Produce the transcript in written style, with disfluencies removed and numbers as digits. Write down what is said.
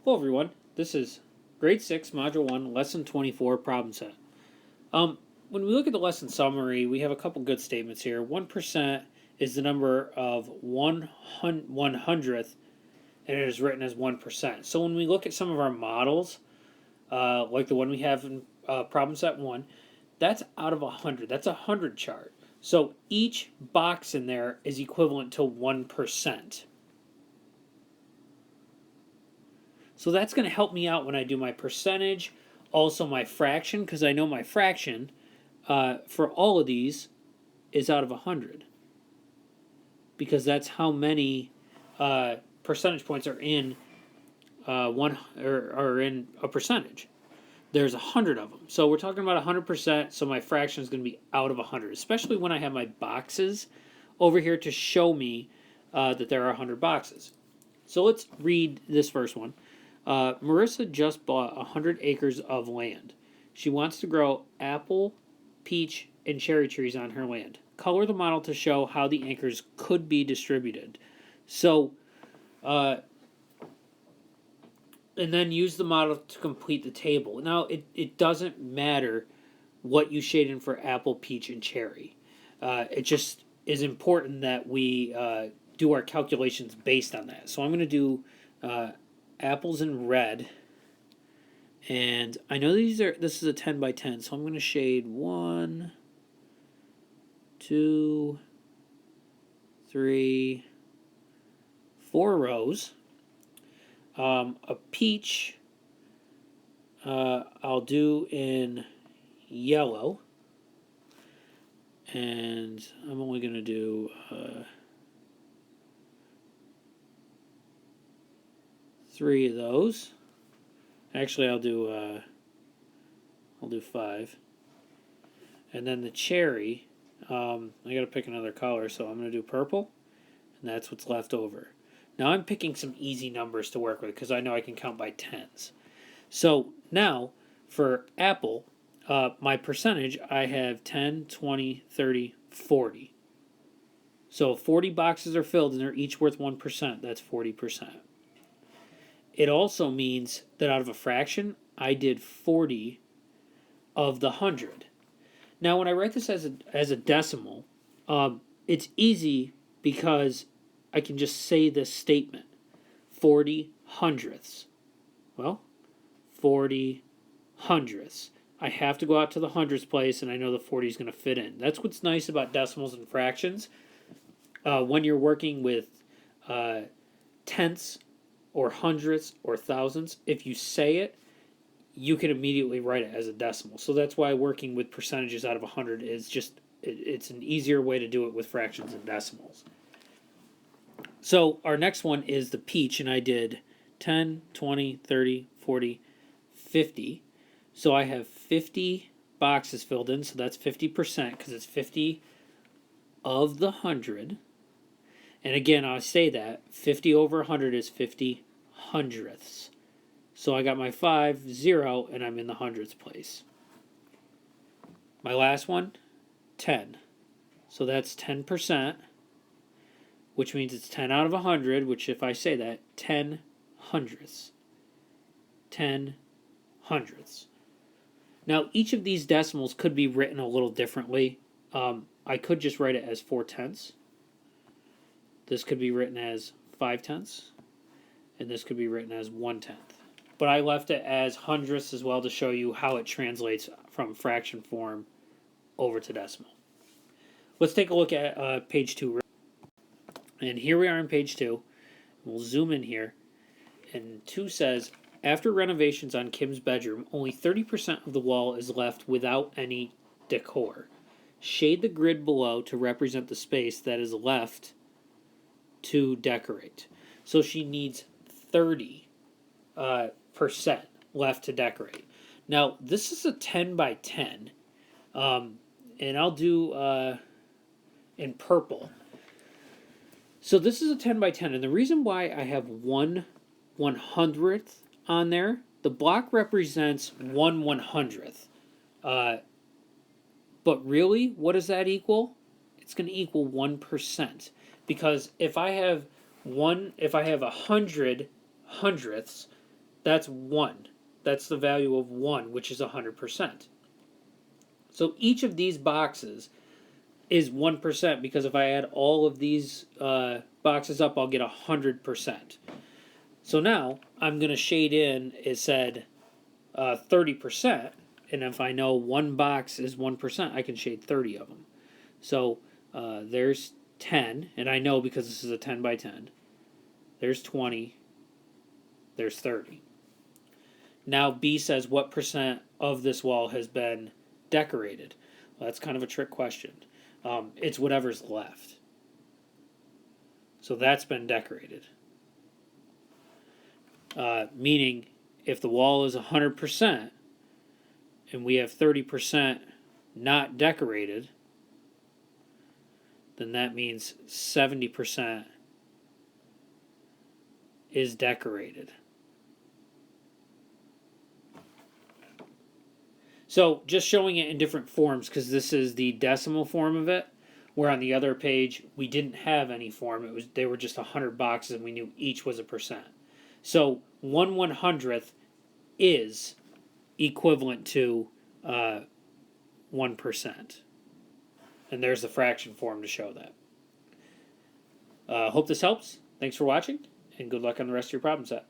Hello everyone, this is Grade 6, Module 1, Lesson 24, Problem Set. When we look at the lesson summary, we have a couple good statements here. 1% is the number of 1/100th, and it is written as 1%. So when we look at some of our models, like the one we have in Problem Set 1, that's out of 100. That's a 100 chart. So each box in there is equivalent to 1%. So that's going to help me out when I do my percentage, also my fraction, because I know my fraction for all of these is out of 100. Because that's how many percentage points are in are in a percentage. There's 100 of them. So we're talking about 100%, so my fraction is going to be out of 100, especially when I have my boxes over here to show me that there are 100 boxes. So let's read this first one. Marissa just bought 100 acres of land. She wants to grow apple, peach, and cherry trees on her land. Color the model to show how the acres could be distributed. So, and then use the model to complete the table. Now, it doesn't matter what you shade in for apple, peach, and cherry. It just is important that we do our calculations based on that. So I'm going to do apples in red, and I know this is a 10 by 10, so I'm going to shade 1, 2, 3, 4 rows. A peach I'll do in yellow, and I'm only going to do 3 of those. Actually, I'll do 5. And then the cherry, I got to pick another color, so I'm going to do purple, and that's what's left over. Now I'm picking some easy numbers to work with because I know I can count by tens. So now for apple, my percentage, I have 10, 20, 30, 40. So 40 boxes are filled and they're each worth 1%. That's 40%. It also means that out of a fraction, I did 40 of the 100. Now, when I write this as a decimal, it's easy because I can just say this statement, 40 hundredths. Well, 40 hundredths. I have to go out to the hundredths place, and I know the 40 is going to fit in. That's what's nice about decimals and fractions. When you're working with tenths, or hundredths, or thousandths, if you say it, you can immediately write it as a decimal. So that's why working with percentages out of 100 is just, it's an easier way to do it with fractions and decimals. So our next one is the peach, and I did 10, 20, 30, 40, 50. So I have 50 boxes filled in, so that's 50% because it's 50 of the 100. And again, I say that 50 over 100 is 50 hundredths. So I got my 5, 0, and I'm in the hundredths place. My last one, 10. So that's 10%, which means it's 10 out of 100, which if I say that, 10 hundredths. 10 hundredths. Now, each of these decimals could be written a little differently. I could just write it as 4/10. This could be written as 5/10, and this could be written as 1/10. But I left it as hundredths as well to show you how it translates from fraction form over to decimal. Let's take a look at page 2. And here we are on page 2. We'll zoom in here. And 2 says, after renovations on Kim's bedroom, only 30% of the wall is left without any decor. Shade the grid below to represent the space that is left to decorate. So she needs 30% left to decorate. Now, this is a 10 by 10, and I'll do in purple. So this is a 10 by 10, and the reason why I have 1/100th on there, the block represents 1/100th. But really, what does that equal? It's going to equal 1%. Because if I have 100 hundredths, That's 1. That's the value of 1, which is 100%. So each of these boxes is 1%, because if I add all of these boxes up, I'll get 100%. So now I'm going to shade in, it said 30%, and if I know one box is 1%, I can shade 30 of them. So there's 10, and I know because this is a 10 by 10. There's 20. There's 30. Now B says what percent of this wall has been decorated. Well, that's kind of a trick question. It's whatever's left. So that's been decorated. Meaning if the wall is 100% and we have 30% not decorated, then that means 70% is decorated. So just showing it in different forms, because this is the decimal form of it, where on the other page we didn't have any form. They were just 100 boxes and we knew each was a percent. So 1/100th is equivalent to 1%. And there's the fraction form to show that. Hope this helps. Thanks for watching, and good luck on the rest of your problem set.